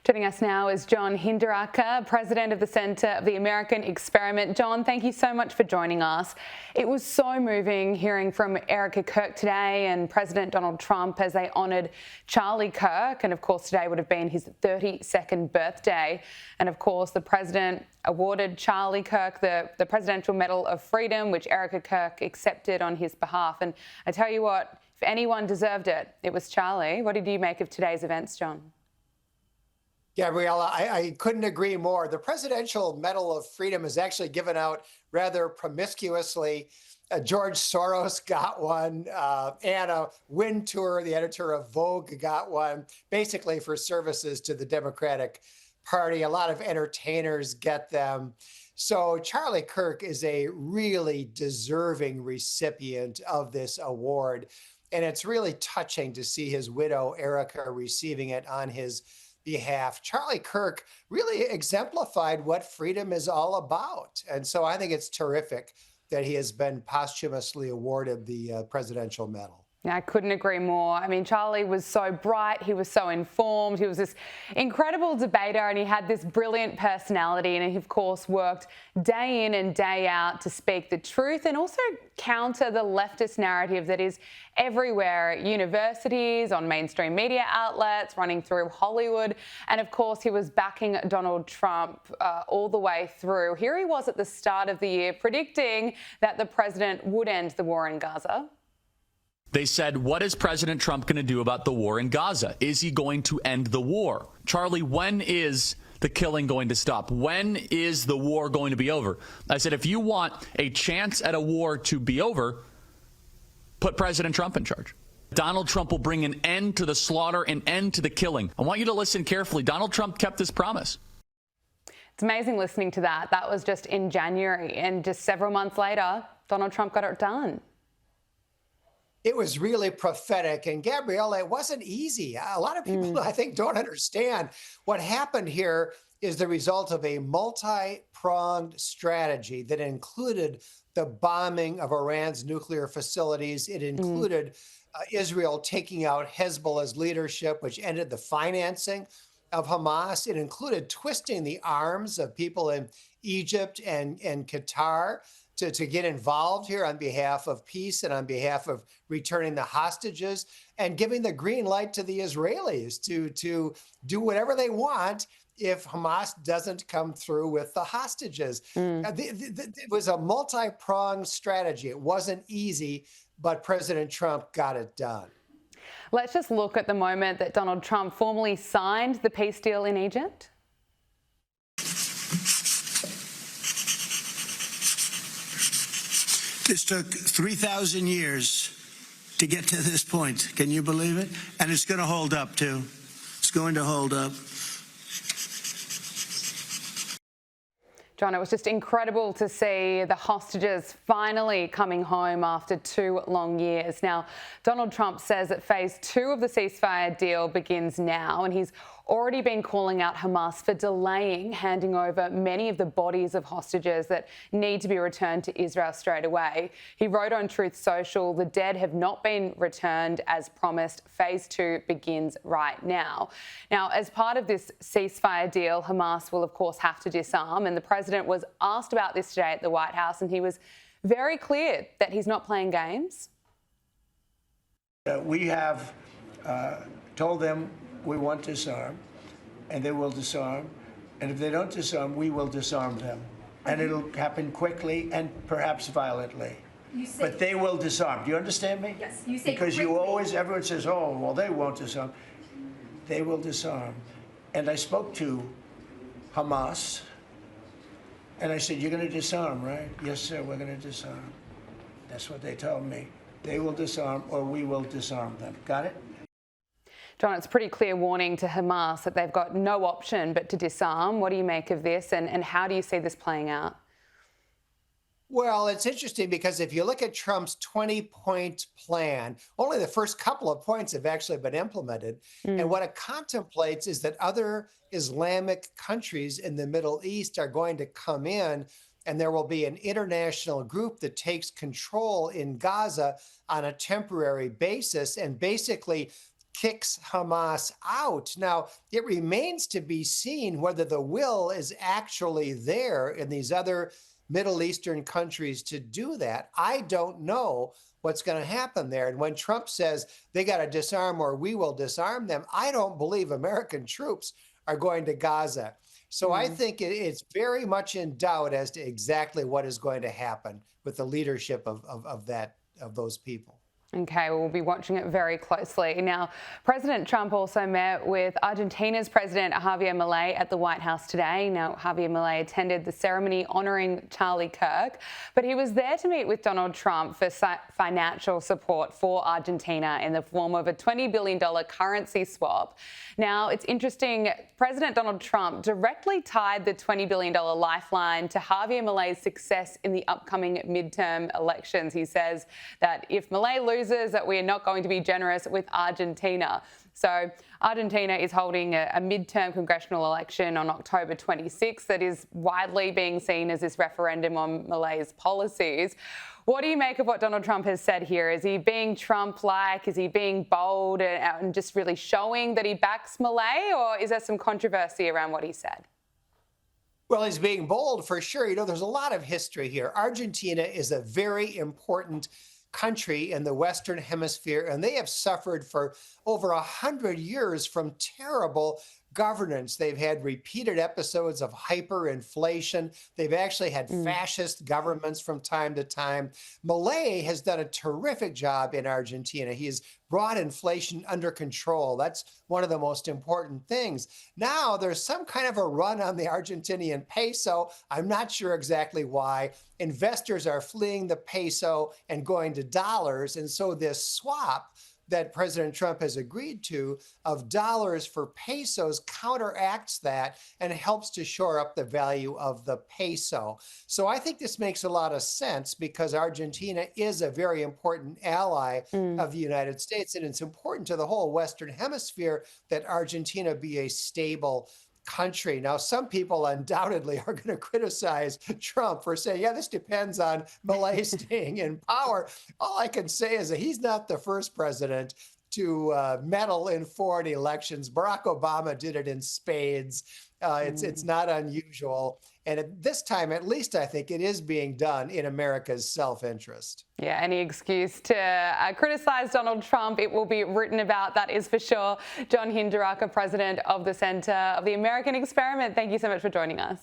Joining us now is John Hinderaker, President of the Centre of the American Experiment. John, thank you so much for joining us. It was so moving hearing from Erika Kirk today and President Donald Trump as they honoured Charlie Kirk. And of course, today would have been his 32nd birthday. And of course, the President awarded Charlie Kirk the Presidential Medal of Freedom, which Erika Kirk accepted on his behalf. And I tell you what, if anyone deserved it, it was Charlie. What did you make of today's events, John? Gabriella, I couldn't agree more. The Presidential Medal of Freedom is actually given out rather promiscuously. George Soros got one. Anna Wintour, the editor of Vogue, got one, basically for services to the Democratic Party. A lot of entertainers get them. So Charlie Kirk is a really deserving recipient of this award. And it's really touching to see his widow, Erika, receiving it on his behalf. Charlie Kirk really exemplified what freedom is all about. And so I think it's terrific that he has been posthumously awarded the Presidential Medal. Yeah, I couldn't agree more. I mean, Charlie was so bright, he was so informed, he was this incredible debater, and he had this brilliant personality, and he, of course, worked day in and day out to speak the truth and also counter the leftist narrative that is everywhere at universities, on mainstream media outlets, running through Hollywood. And of course, he was backing Donald Trump all the way through. Here he was at the start of the year predicting that the president would end the war in Gaza. They said, what is President Trump going to do about the war in Gaza? Is he going to end the war? Charlie, when is the killing going to stop? When is the war going to be over? I said, if you want a chance at a war to be over, put President Trump in charge. Donald Trump will bring an end to the slaughter, an end to the killing. I want you to listen carefully. Donald Trump kept his promise. It's amazing listening to that. That was just in January, and just several months later, Donald Trump got it done. It was really prophetic. And Gabriella, it wasn't easy. A lot of people, I think, don't understand what happened here is the result of a multi-pronged strategy that included the bombing of Iran's nuclear facilities. It included Israel taking out Hezbollah's leadership, which ended the financing of Hamas. It included twisting the arms of people in Egypt and Qatar to get involved here on behalf of peace and on behalf of returning the hostages and giving the green light to the Israelis to do whatever they want if Hamas doesn't come through with the hostages. It was a multi-pronged strategy. It wasn't easy, but President Trump got it done. Let's just look at the moment that Donald Trump formally signed the peace deal in Egypt. This took 3,000 years to get to this point. Can you believe it? And it's going to hold up, too. It's going to hold up. John, it was just incredible to see the hostages finally coming home after 2 long years. Now, Donald Trump says that phase 2 of the ceasefire deal begins now, and he's already been calling out Hamas for delaying handing over many of the bodies of hostages that need to be returned to Israel straight away. He wrote on Truth Social, the dead have not been returned as promised. Phase 2 begins right now. Now, as part of this ceasefire deal, Hamas will, of course, have to disarm, and the president was asked about this today at the White House, and he was very clear that he's not playing games. We have told them we want to disarm, and they will disarm. And if they don't disarm, we will disarm them. And it'll happen quickly and perhaps violently. But they will disarm. Do you understand me? Yes, you say because quickly. everyone says, oh, well, they won't disarm. They will disarm. And I spoke to Hamas, and I said, you're going to disarm, right? Yes, sir, we're going to disarm. That's what they told me. They will disarm, or we will disarm them. Got it? John, it's a pretty clear warning to Hamas that they've got no option but to disarm. What do you make of this, and how do you see this playing out? Well, it's interesting because if you look at Trump's 20-point plan, only the first couple of points have actually been implemented. And what it contemplates is that other Islamic countries in the Middle East are going to come in, and there will be an international group that takes control in Gaza on a temporary basis and basically kicks Hamas out. Now, it remains to be seen whether the will is actually there in these other Middle Eastern countries to do that. I don't know what's going to happen there. And when Trump says they got to disarm or we will disarm them, I don't believe American troops are going to Gaza. So I think it's very much in doubt as to exactly what is going to happen with the leadership of those people. Okay, we'll be watching it very closely. Now, President Trump also met with Argentina's President Javier Milei at the White House today. Now, Javier Milei attended the ceremony honouring Charlie Kirk, but he was there to meet with Donald Trump for financial support for Argentina in the form of a $20 billion currency swap. Now, it's interesting, President Donald Trump directly tied the $20 billion lifeline to Javier Milei's success in the upcoming midterm elections. He says that if Milei loses, that we are not going to be generous with Argentina. So Argentina is holding a midterm congressional election on October 26th that is widely being seen as this referendum on Milei's policies. What do you make of what Donald Trump has said here? Is he being Trump-like? Is he being bold and just really showing that he backs Milei? Or is there some controversy around what he said? Well, he's being bold for sure. You know, there's a lot of history here. Argentina is a very important country in the Western Hemisphere, and they have suffered for over 100 years from terrible governance. They've had repeated episodes of hyperinflation. They've actually had fascist governments from time to time. Milei has done a terrific job in Argentina. He has brought inflation under control. That's one of the most important things. Now there's some kind of a run on the Argentinian peso. I'm not sure exactly why. Investors are fleeing the peso and going to dollars. And so this swap that President Trump has agreed to of dollars for pesos counteracts that and helps to shore up the value of the peso. So I think this makes a lot of sense because Argentina is a very important ally of the United States. And it's important to the whole Western Hemisphere that Argentina be a stable country. Now, some people undoubtedly are going to criticize Trump for saying, yeah, this depends on Milei staying in power. All I can say is that he's not the first president to meddle in foreign elections. Barack Obama did it in spades. It's not unusual. And at this time, at least, I think it is being done in America's self-interest. Yeah, any excuse to criticize Donald Trump, it will be written about, that is for sure. John Hinderaker, president of the Center of the American Experiment, thank you so much for joining us.